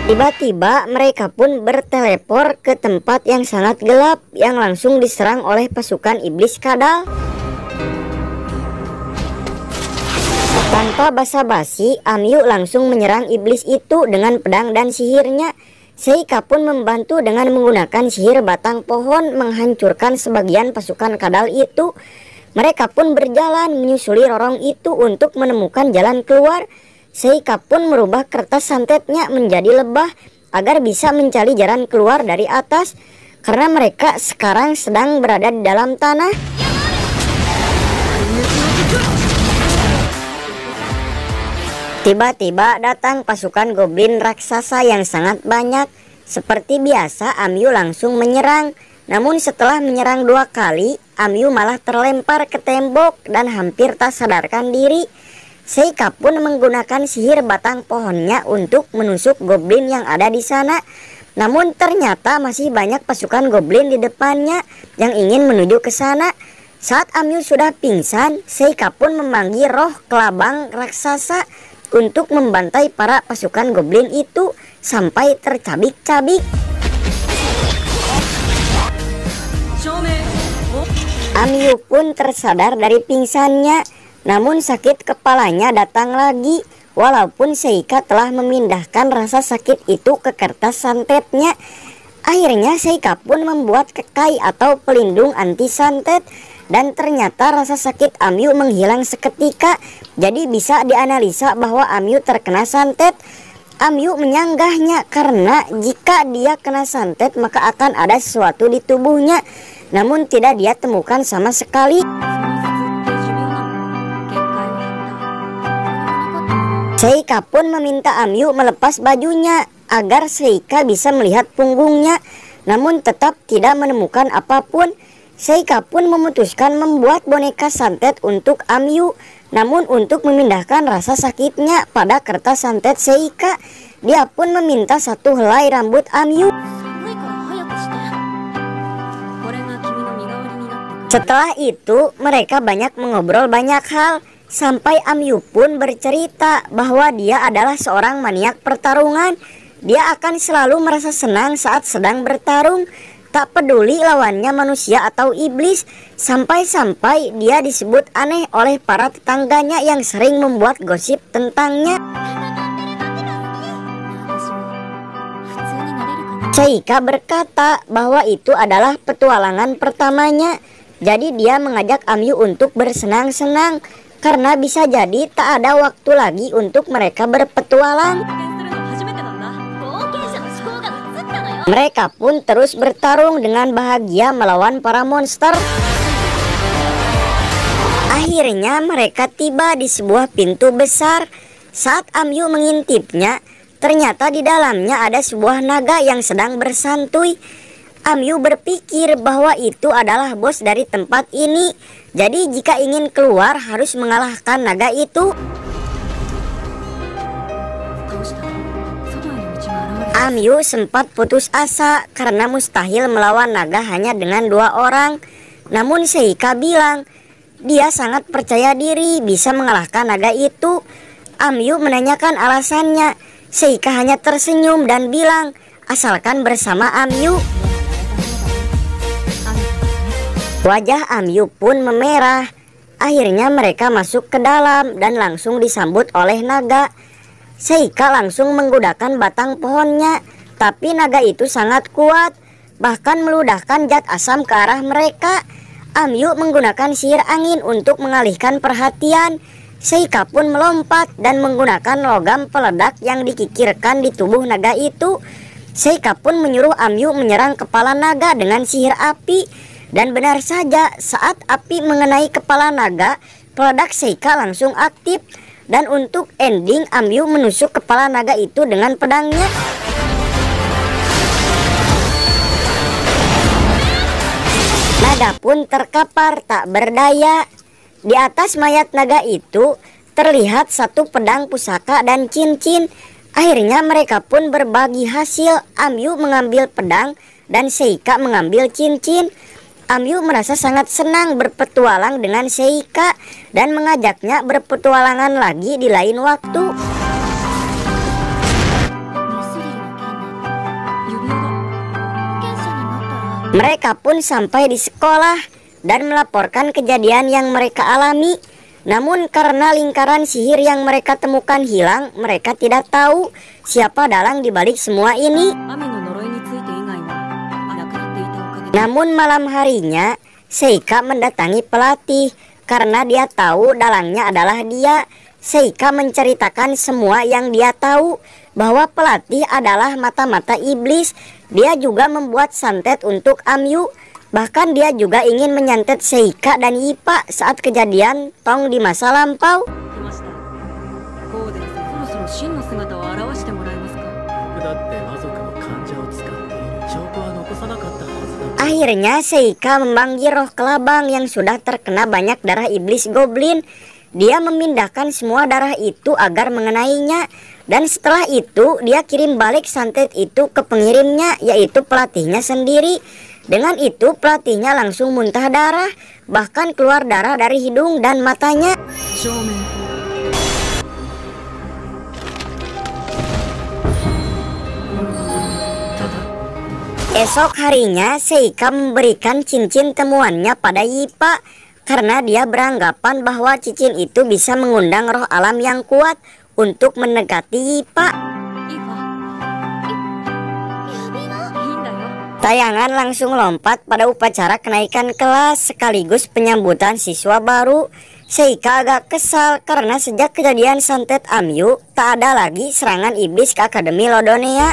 Tiba-tiba mereka pun berteleport ke tempat yang sangat gelap yang langsung diserang oleh pasukan iblis kadal. Tanpa basa-basi, Amyu langsung menyerang iblis itu dengan pedang dan sihirnya. Seika pun membantu dengan menggunakan sihir batang pohon menghancurkan sebagian pasukan kadal itu. Mereka pun berjalan menyusuli lorong itu untuk menemukan jalan keluar. Seika pun merubah kertas santetnya menjadi lebah agar bisa mencari jalan keluar dari atas, karena mereka sekarang sedang berada di dalam tanah. Tiba-tiba datang pasukan goblin raksasa yang sangat banyak. Seperti biasa, Amyu langsung menyerang. Namun setelah menyerang 2 kali, Amyu malah terlempar ke tembok dan hampir tak sadarkan diri. Seika pun menggunakan sihir batang pohonnya untuk menusuk goblin yang ada di sana. Namun ternyata masih banyak pasukan goblin di depannya yang ingin menuju ke sana. Saat Amyu sudah pingsan, Seika pun memanggil roh kelabang raksasa untuk membantai para pasukan goblin itu sampai tercabik-cabik. Amyu pun tersadar dari pingsannya, namun sakit kepalanya datang lagi. Walaupun Seika telah memindahkan rasa sakit itu ke kertas santetnya, akhirnya Seika pun membuat kekai atau pelindung anti santet. Dan ternyata rasa sakit Amyu menghilang seketika. Jadi bisa dianalisa bahwa Amyu terkena santet. Amyu menyanggahnya karena jika dia kena santet maka akan ada sesuatu di tubuhnya. Namun tidak dia temukan sama sekali. Seika pun meminta Amyu melepas bajunya agar Seika bisa melihat punggungnya. Namun tetap tidak menemukan apapun. Seika pun memutuskan membuat boneka santet untuk Amyu. Namun untuk memindahkan rasa sakitnya pada kertas santet Seika, dia pun meminta 1 helai rambut Amyu. Setelah itu mereka banyak mengobrol banyak hal, sampai Amyu pun bercerita bahwa dia adalah seorang maniak pertarungan. Dia akan selalu merasa senang saat sedang bertarung, tak peduli lawannya manusia atau iblis, sampai-sampai dia disebut aneh oleh para tetangganya yang sering membuat gosip tentangnya. Seika berkata bahwa itu adalah petualangan pertamanya, jadi dia mengajak Amyu untuk bersenang-senang, karena bisa jadi tak ada waktu lagi untuk mereka berpetualang. Mereka pun terus bertarung dengan bahagia melawan para monster. Akhirnya mereka tiba di sebuah pintu besar. Saat Amyu mengintipnya, ternyata di dalamnya ada sebuah naga yang sedang bersantuy. Amyu berpikir bahwa itu adalah bos dari tempat ini. Jadi jika ingin keluar harus mengalahkan naga itu. Amyu sempat putus asa karena mustahil melawan naga hanya dengan 2 orang. Namun Seika bilang dia sangat percaya diri bisa mengalahkan naga itu. Amyu menanyakan alasannya. Seika hanya tersenyum dan bilang asalkan bersama Amyu. Wajah Amyu pun memerah. Akhirnya mereka masuk ke dalam dan langsung disambut oleh naga. Seika langsung menggunakan batang pohonnya, tapi naga itu sangat kuat, bahkan meludahkan zat asam ke arah mereka. Amyu menggunakan sihir angin untuk mengalihkan perhatian. Seika pun melompat dan menggunakan logam peledak yang dikikirkan di tubuh naga itu. Seika pun menyuruh Amyu menyerang kepala naga dengan sihir api. Dan benar saja, saat api mengenai kepala naga, peledak Seika langsung aktif. Dan untuk ending, Amyu menusuk kepala naga itu dengan pedangnya. Naga pun terkapar tak berdaya. Di atas mayat naga itu terlihat 1 pedang pusaka dan cincin. Akhirnya mereka pun berbagi hasil. Amyu mengambil pedang dan Seika mengambil cincin. Amyu merasa sangat senang berpetualang dengan Seika dan mengajaknya berpetualangan lagi di lain waktu. Mereka pun sampai di sekolah dan melaporkan kejadian yang mereka alami. Namun karena lingkaran sihir yang mereka temukan hilang, mereka tidak tahu siapa dalang di balik semua ini. Namun malam harinya, Seika mendatangi pelatih karena dia tahu dalangnya adalah dia. Seika menceritakan semua yang dia tahu, bahwa pelatih adalah mata-mata iblis. Dia juga membuat santet untuk Amyu. Bahkan dia juga ingin menyantet Seika dan Ippa saat kejadian Tong di masa lampau. Akhirnya Seika memanggil roh kelabang yang sudah terkena banyak darah iblis goblin. Dia memindahkan semua darah itu agar mengenainya. Dan setelah itu dia kirim balik santet itu ke pengirimnya, yaitu pelatihnya sendiri. Dengan itu pelatihnya langsung muntah darah, bahkan keluar darah dari hidung dan matanya. Esok harinya Seika memberikan cincin temuannya pada Ippa karena dia beranggapan bahwa cincin itu bisa mengundang roh alam yang kuat untuk mendekati Ippa. Tayangan langsung lompat pada upacara kenaikan kelas sekaligus penyambutan siswa baru. Seika agak kesal karena sejak kejadian santet Amyu tak ada lagi serangan iblis ke Akademi Lodonea.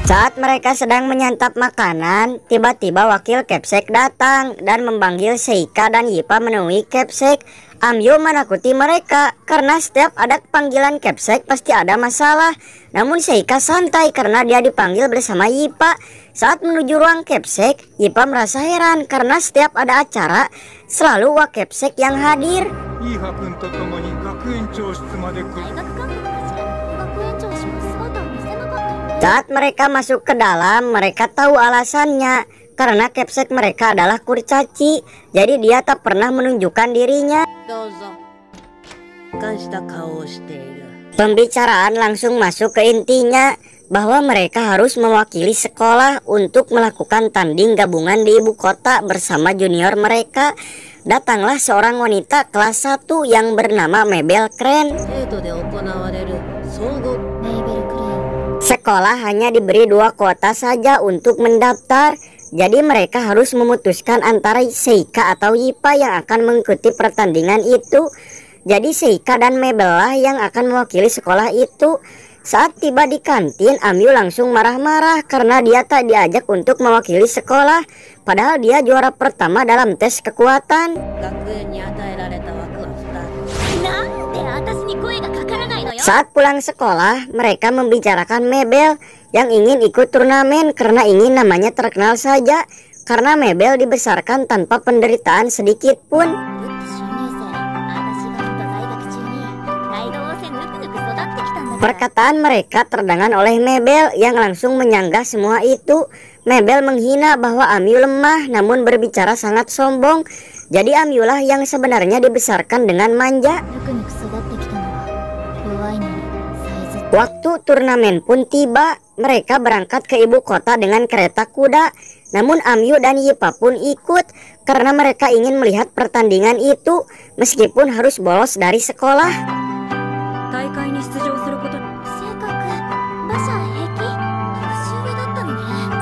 Saat mereka sedang menyantap makanan, tiba-tiba wakil Capsek datang dan memanggil Seika dan Ippa menemui Capsek. Amyu menakuti mereka karena setiap ada panggilan Capsek pasti ada masalah. Namun Seika santai karena dia dipanggil bersama Ippa. Saat menuju ruang Capsek, Ippa merasa heran karena setiap ada acara selalu Wak Capsek yang hadir. Saat mereka masuk ke dalam, mereka tahu alasannya. Karena Capsek mereka adalah kurcaci, jadi dia tak pernah menunjukkan dirinya. Pembicaraan langsung masuk ke intinya, bahwa mereka harus mewakili sekolah untuk melakukan tanding gabungan di ibu kota bersama junior mereka. Datanglah seorang wanita kelas 1 yang bernama Mabel Crane. Sekolah hanya diberi 2 kuota saja untuk mendaftar. Jadi mereka harus memutuskan antara Seika atau Ippa yang akan mengikuti pertandingan itu. Jadi Seika dan Mabel lah yang akan mewakili sekolah itu. Saat tiba di kantin, Amyu langsung marah-marah karena dia tak diajak untuk mewakili sekolah. Padahal dia juara pertama dalam tes kekuatan. Saat pulang sekolah, mereka membicarakan Mabel yang ingin ikut turnamen karena ingin namanya terkenal saja. Karena Mabel dibesarkan tanpa penderitaan sedikit pun. Perkataan mereka terdengar oleh Mabel yang langsung menyanggah semua itu. Mabel menghina bahwa Amyu lemah namun berbicara sangat sombong. Jadi Amyu-lah yang sebenarnya dibesarkan dengan manja. Waktu turnamen pun tiba. Mereka berangkat ke ibu kota dengan kereta kuda. Namun Amyu dan Yipa pun ikut karena mereka ingin melihat pertandingan itu meskipun harus bolos dari sekolah.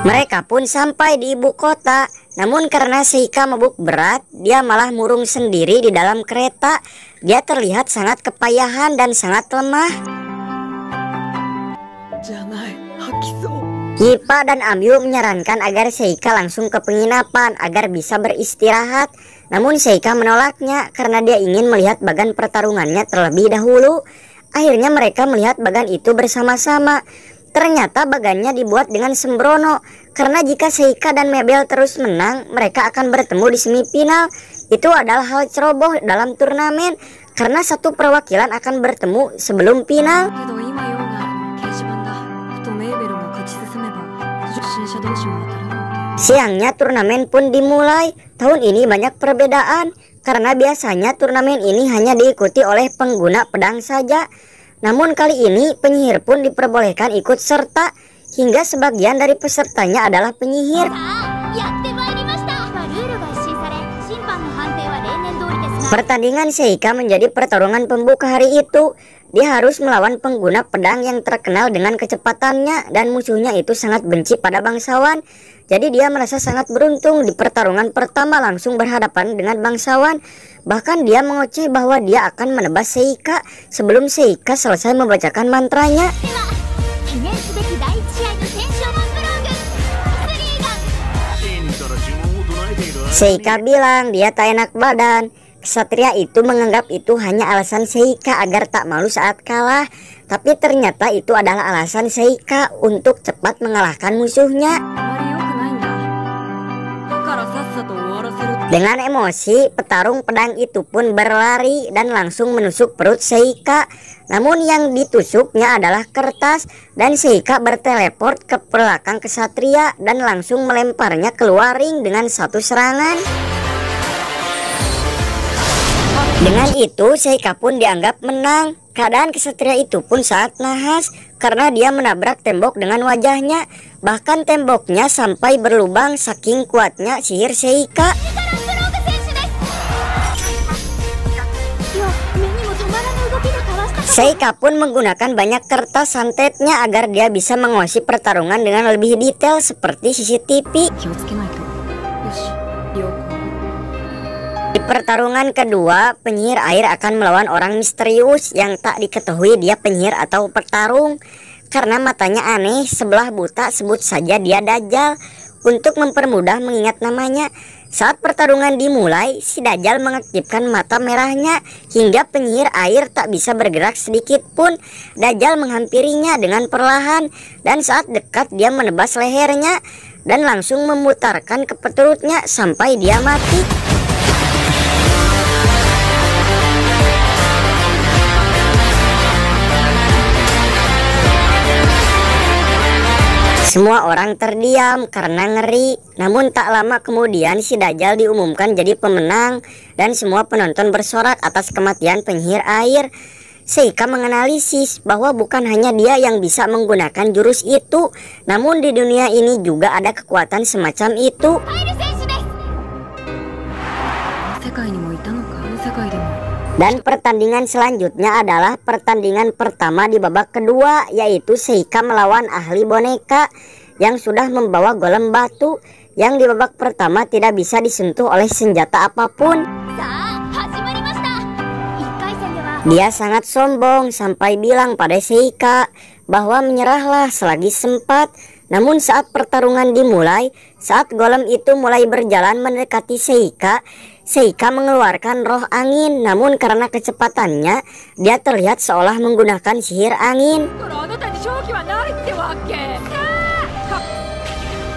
Mereka pun sampai di ibu kota. Namun karena Seika mabuk berat, dia malah murung sendiri di dalam kereta. Dia terlihat sangat kepayahan dan sangat lemah. Yipa dan Amyu menyarankan agar Seika langsung ke penginapan agar bisa beristirahat. Namun Seika menolaknya karena dia ingin melihat bagan pertarungannya terlebih dahulu. Akhirnya mereka melihat bagan itu bersama-sama. Ternyata bagannya dibuat dengan sembrono, karena jika Seika dan Mabel terus menang, mereka akan bertemu di semifinal. Itu adalah hal ceroboh dalam turnamen, karena satu perwakilan akan bertemu sebelum final. Siangnya turnamen pun dimulai. Tahun ini banyak perbedaan, karena biasanya turnamen ini hanya diikuti oleh pengguna pedang saja. Namun kali ini penyihir pun diperbolehkan ikut serta, hingga sebagian dari pesertanya adalah penyihir. Pertandingan Seika menjadi pertarungan pembuka hari itu. Dia harus melawan pengguna pedang yang terkenal dengan kecepatannya dan musuhnya itu sangat benci pada bangsawan. Jadi dia merasa sangat beruntung di pertarungan pertama langsung berhadapan dengan bangsawan. Bahkan dia mengoceh bahwa dia akan menebas Seika sebelum Seika selesai membacakan mantranya. Seika bilang dia tak enak badan. Kesatria itu menganggap itu hanya alasan Seika agar tak malu saat kalah. Tapi ternyata itu adalah alasan Seika untuk cepat mengalahkan musuhnya. Dengan emosi, petarung pedang itu pun berlari dan langsung menusuk perut Seika. Namun yang ditusuknya adalah kertas dan Seika berteleport ke belakang kesatria dan langsung melemparnya keluar ring dengan satu serangan. Dengan itu Seika pun dianggap menang. Keadaan kesatria itu pun sangat nahas karena dia menabrak tembok dengan wajahnya. Bahkan temboknya sampai berlubang saking kuatnya sihir Seika. Seika pun menggunakan banyak kertas santetnya agar dia bisa menguasai pertarungan dengan lebih detail seperti CCTV. Di pertarungan kedua, penyihir air akan melawan orang misterius yang tak diketahui dia penyihir atau petarung. Karena matanya aneh, sebelah buta, sebut saja dia Dajjal. Untuk mempermudah mengingat namanya, saat pertarungan dimulai, si Dajjal mengaktifkan mata merahnya hingga penyihir air tak bisa bergerak sedikit pun. Dajjal menghampirinya dengan perlahan dan saat dekat dia menebas lehernya dan langsung memutarkan ke perutnya sampai dia mati. Semua orang terdiam karena ngeri. Namun tak lama kemudian si Dajjal diumumkan jadi pemenang dan semua penonton bersorak atas kematian penyihir air. Seika menganalisis bahwa bukan hanya dia yang bisa menggunakan jurus itu, namun di dunia ini juga ada kekuatan semacam itu. Dan pertandingan selanjutnya adalah pertandingan pertama di babak kedua, yaitu Seika melawan ahli boneka yang sudah membawa golem batu yang di babak pertama tidak bisa disentuh oleh senjata apapun. Dia sangat sombong sampai bilang pada Seika bahwa menyerahlah selagi sempat. Namun saat pertarungan dimulai, saat golem itu mulai berjalan mendekati Seika, Seika mengeluarkan roh angin. Namun karena kecepatannya, dia terlihat seolah menggunakan sihir angin.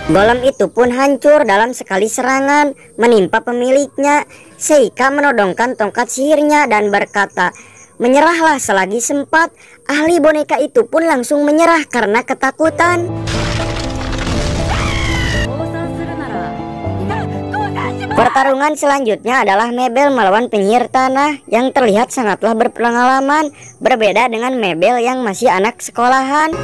Golem itu pun hancur dalam sekali serangan, menimpa pemiliknya. Seika menodongkan tongkat sihirnya dan berkata, Menyerahlah selagi sempat. Ahli boneka itu pun langsung menyerah karena ketakutan. Pertarungan selanjutnya adalah Mabel melawan penyihir tanah yang terlihat sangatlah berpengalaman, berbeda dengan Mabel yang masih anak sekolahan.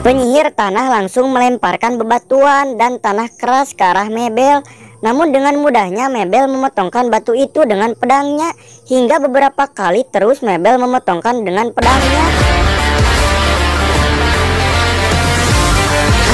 Penyihir tanah langsung melemparkan bebatuan dan tanah keras ke arah Mabel. Namun dengan mudahnya Mabel memotongkan batu itu dengan pedangnya, hingga beberapa kali terus Mabel memotongkan dengan pedangnya.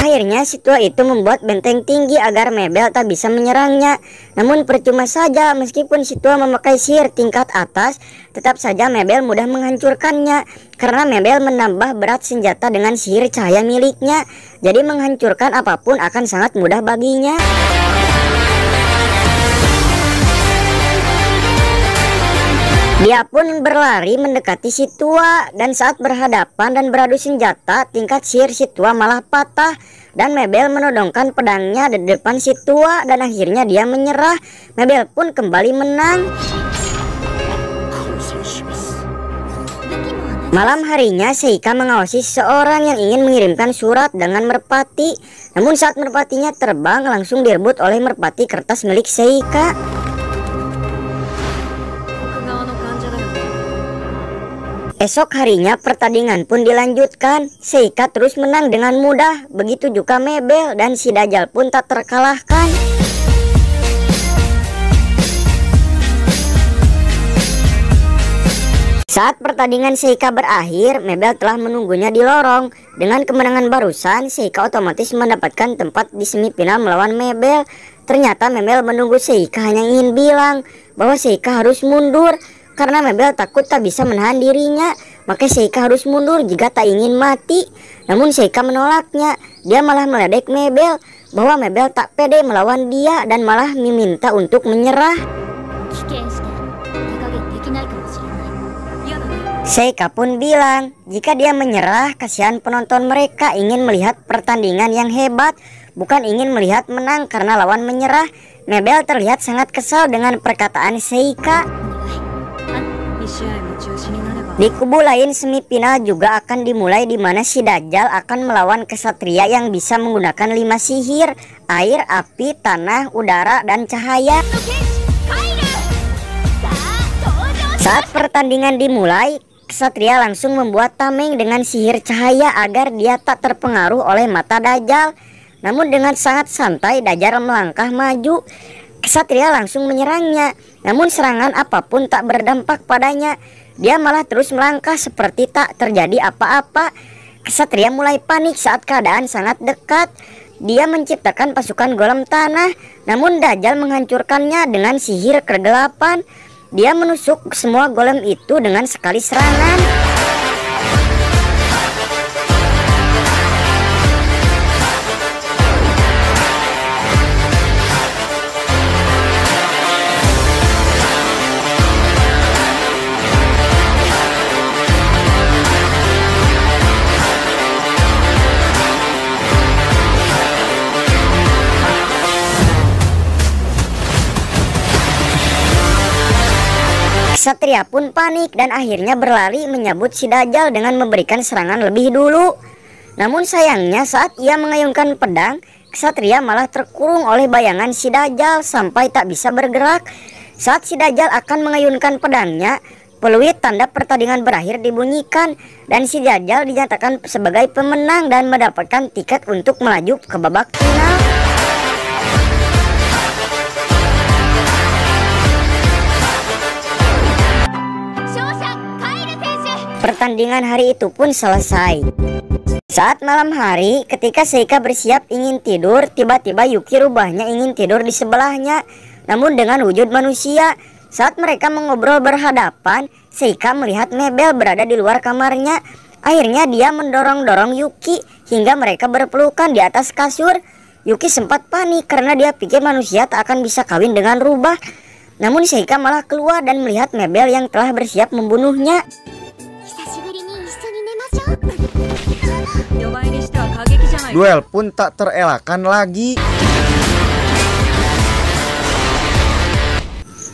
Akhirnya si tua itu membuat benteng tinggi agar Mabel tak bisa menyerangnya. Namun percuma saja, meskipun si tua memakai sihir tingkat atas, tetap saja Mabel mudah menghancurkannya. Karena Mabel menambah berat senjata dengan sihir cahaya miliknya, jadi menghancurkan apapun akan sangat mudah baginya. Dia pun berlari mendekati si tua, dan saat berhadapan dan beradu senjata, tingkat sihir si tua malah patah dan Mabel menodongkan pedangnya di depan si tua dan akhirnya dia menyerah. Mabel pun kembali menang. Malam harinya Seika mengawasi seseorang yang ingin mengirimkan surat dengan merpati. Namun saat merpatinya terbang, langsung direbut oleh merpati kertas milik Seika. Esok harinya pertandingan pun dilanjutkan. Seika terus menang dengan mudah, begitu juga Mabel, dan si Dajjal pun tak terkalahkan. Saat pertandingan Seika berakhir, Mabel telah menunggunya di lorong. Dengan kemenangan barusan, Seika otomatis mendapatkan tempat di semifinal melawan Mabel. Ternyata Mabel menunggu Seika hanya ingin bilang bahwa Seika harus mundur. Karena Mabel takut tak bisa menahan dirinya, maka Seika harus mundur jika tak ingin mati. Namun Seika menolaknya. Dia malah meledek Mabel bahwa Mabel tak pede melawan dia dan malah meminta untuk menyerah. Seika pun bilang jika dia menyerah, kasihan penonton mereka ingin melihat pertandingan yang hebat, bukan ingin melihat menang karena lawan menyerah. Mabel terlihat sangat kesal dengan perkataan Seika. Di kubu lain semifinal juga akan dimulai, di mana si Dajjal akan melawan kesatria yang bisa menggunakan 5 sihir: air, api, tanah, udara, dan cahaya. Saat pertandingan dimulai, kesatria langsung membuat tameng dengan sihir cahaya agar dia tak terpengaruh oleh mata Dajjal. Namun dengan sangat santai Dajjal melangkah maju. Kesatria langsung menyerangnya, namun serangan apapun tak berdampak padanya. Dia malah terus melangkah seperti tak terjadi apa-apa. Kesatria mulai panik saat keadaan sangat dekat. Dia menciptakan pasukan golem tanah, namun Dajjal menghancurkannya dengan sihir kegelapan. Dia menusuk semua golem itu dengan sekali serangan. Kesatria pun panik dan akhirnya berlari menyambut si Dajjal dengan memberikan serangan lebih dulu. Namun sayangnya saat ia mengayunkan pedang, kesatria malah terkurung oleh bayangan si Dajjal sampai tak bisa bergerak. Saat si Dajjal akan mengayunkan pedangnya, peluit tanda pertandingan berakhir dibunyikan dan si Dajjal dinyatakan sebagai pemenang dan mendapatkan tiket untuk melaju ke babak final. Pertandingan hari itu pun selesai. Saat malam hari, ketika Seika bersiap ingin tidur, tiba-tiba Yuki rubahnya ingin tidur di sebelahnya, namun dengan wujud manusia. Saat mereka mengobrol berhadapan, Seika melihat Mabel berada di luar kamarnya. Akhirnya dia mendorong-dorong Yuki hingga mereka berpelukan di atas kasur. Yuki sempat panik karena dia pikir manusia tak akan bisa kawin dengan rubah. Namun Seika malah keluar dan melihat Mabel yang telah bersiap membunuhnya. Duel pun tak terelakkan lagi.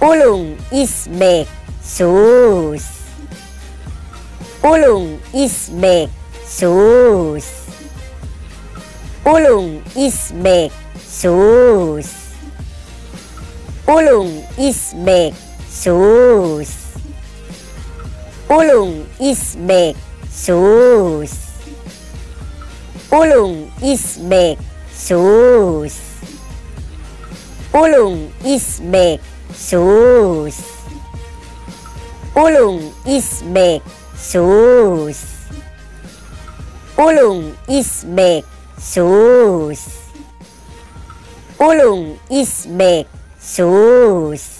Ulung is back. Sus. Ulung is back. Sus. Ulung is back. Sus. Ulung is back. Sus. Ulung is back. Sus. Ulung is back. Sus. Ulung is back. Sus. Ulung is back. Sus. Ulung is back. Sus. Ulung is back. Sus.